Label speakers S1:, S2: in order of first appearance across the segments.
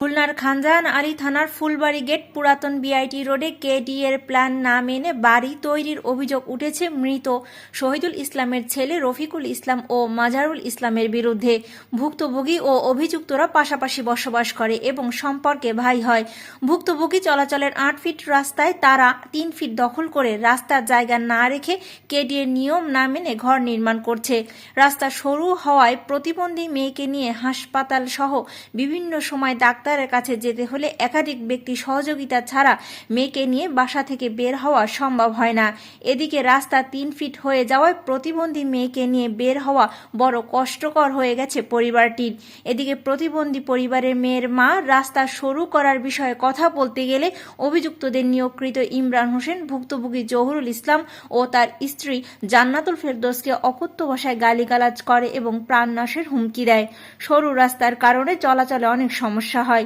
S1: খুলনার খানজাহান আলী থানার ফুলবাড়ি গেট পুরাতন বিআইটি রোডে কেডি এর প্ল্যান না মেনে বাড়ি তৈরির অভিযোগ উঠেছে মৃত শহীদুল ইসলামের ছেলে রফিকুল ইসলাম ও মাজারুল ইসলামের বিরুদ্ধে। ভুক্তভোগী ও অভিযুক্তরা পাশাপাশি বসবাস করে এবং সম্পর্কে ভাই হয়। ভুক্তভোগী চলাচলের ৮ ফিট রাস্তায় তারা ৩ ফিট দখল করে রাস্তার জায়গা না রেখে কেডি এর নিয়ম না মেনে ঘর নির্মাণ করছে। রাস্তা সরু হওয়ায় প্রতিবন্ধী মেয়েকে নিয়ে হাসপাতাল সহ বিভিন্ন সময় ডাক্তারের কাছে যেতে হলে একাধিক ব্যক্তি সহযোগিতা ছাড়া মেয়েকে নিয়ে বাসা থেকে বের হওয়া সম্ভব হয় না। এদিকে রাস্তা ৩ ফিট হয়ে যাওয়ায় প্রতিবন্ধী মেয়েকে নিয়ে বের হওয়া বড় কষ্টকর হয়ে গেছে পরিবারটির। এদিকে প্রতিবন্ধী পরিবারের মেয়ের মা রাস্তা সরু করার বিষয়ে কথা বলতে গেলে অভিযুক্তদের নিয়োগকৃত ইমরান হোসেন, ভুক্তভোগী জহুরুল ইসলাম ও তার স্ত্রী জান্নাতুল ফেরদৌসকে অকথ্য ভাষায় গালিগালাজ করে এবং প্রাণনাশের হুমকি দেয়। সরু রাস্তার কারণে চলাচলে অনেক সমস্যা হয়।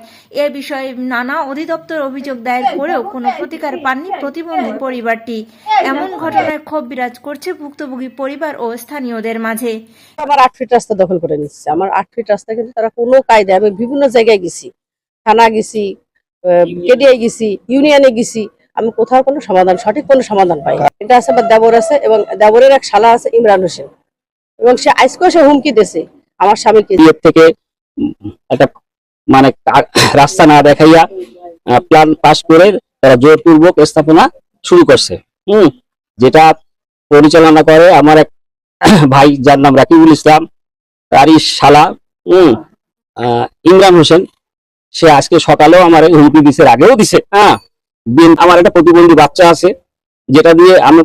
S1: এ বিষয়ে নানা অধিদপ্তর অভিযোগ দায়ের করেও কোনো প্রতিকার পাননি প্রতিবন্ধী পরিবারটি। এমন ঘটনায় ক্ষোভ বিরাজ করছে ভুক্তভোগী পরিবার ও স্থানীয়দের মাঝে।
S2: আমার ৮ ফিট রাস্তা দখল করে নিচ্ছে। আমার ৮ ফিট রাস্তা কিন্তু তারা কোনো কায়দায়, আমি বিভিন্ন জায়গায় গেছি, থানা গেছি, কেডিআই গেছি, ইউনিয়নে গেছি, আমি কোথাও কোনো সমাধান, সঠিক কোনো সমাধান পাই। এটা আছে আমার দেবর আছে এবং দেবরের এক শালা আছে ইমরান হোসেন, এবং সে আজকেও সে হুমকি দিয়েছে আমার স্বামীকে
S3: থেকে একটা মানে রাস্তা না দেখাইয়া প্ল্যান পাস করে তারা জোরপূর্বক স্থাপনা শুরু করছে। যেটা পরিচালনা করে আমার এক ভাই, যার নাম রাকিবুল ইসলাম, তারই শালা ইমরান হোসেন। সে আজকে সকালেও আমার হুমকি দিছে, আগেও দিছে। আমার একটা প্রতিবন্ধী বাচ্চা আছে, যেটা দিয়ে আমি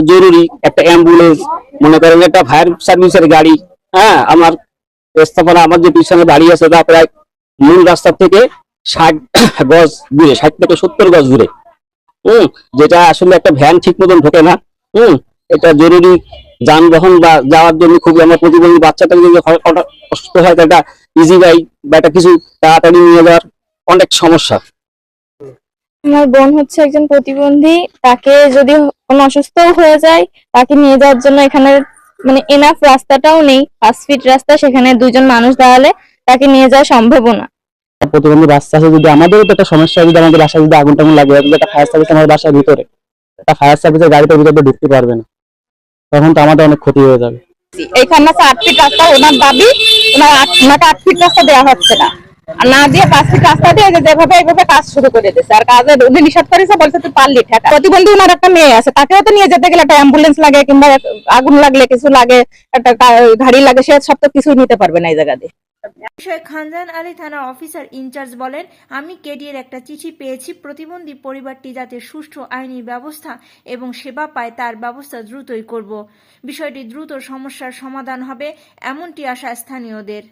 S3: জরুরি একটা অ্যাম্বুলেন্স, মনে করেন একটা ফায়ার সার্ভিসের গাড়ি, আমার স্থাপনা, আমার যে পিছনে বাড়ি আছে তা প্রায় মূল রাস্তা থেকে ৬০ গজ দূরে, ৬০ থেকে ৭০ গজ দূরে। যেটা আসলে একটা ভ্যান ঠিক মতন ঢোকে না। এটা জরুরি যানবাহন বা যাওয়ার জন্য খুবই, আমার প্রতিবন্ধী বাচ্চাটাকে যদি অসুস্থ হয় একটা ইজি বাইক বা একটা কিছু তাড়াতাড়ি নিয়ে যাওয়ার অনেক সমস্যা।
S4: আমার বোন হচ্ছে একজন প্রতিবন্ধী, তাকে যদি কোনো অসুস্থ হয়ে যায় তাকে নিয়ে যাওয়ার জন্য এখানে মানে এনাফ রাস্তাটাও নেই। ৫ ফিট রাস্তা, সেখানে ২ জন মানুষ দাঁড়ালে তাকে নিয়ে যাওয়া সম্ভব না।
S3: প্রতিবন্ধী রাস্তা আছে, যদি আমাদেরও তো একটা সমস্যা, যদি আমাদের বাসায় যদি আগুন টাগুন লাগে, একটা ফায়ার সার্ভিস আমার বাসার ভিতরে, একটা ফায়ার সার্ভিসের গাড়িটার ভিতরে ঢুকতে পারবে না, তখন তো আমাদের অনেক ক্ষতি হয়ে যাবে।
S4: এইখানে আছে ৮ ফিট রাস্তা, ওনার দাবি ওনাকে ৮ ফিট রাস্তা দেওয়া হচ্ছে না, আর না দিয়ে 5 ফিট রাস্তা দিয়ে যেভাবে এইভাবে কাজ শুরু করে দিয়েছে। আর কাজে উনি নিষেধ করেছে, বলছে তুই পারলি ঠেকা। প্রতিবন্ধী ওনার একটা মেয়ে আছে, তাকেও তো নিয়ে যেতে গেলে একটা অ্যাম্বুলেন্স লাগে, কিংবা আগুন লাগলে কিছু লাগে, একটা গাড়ি লাগে, সে সব তো কিছু নিতে পারবে না এই জায়গা দিয়ে।
S1: বিষয়ে খানজাহান আলী থানার অফিসার ইনচার্জ বলেন, আমি কেডিএর একটা চিঠি পেয়েছি, প্রতিবন্ধী পরিবারটি যাতে সুষ্ঠু আইনি ব্যবস্থা এবং সেবা পায় তার ব্যবস্থা দ্রুতই করব। বিষয়টি দ্রুত সমস্যার সমাধান হবে এমনটি আশা স্থানীয়দের।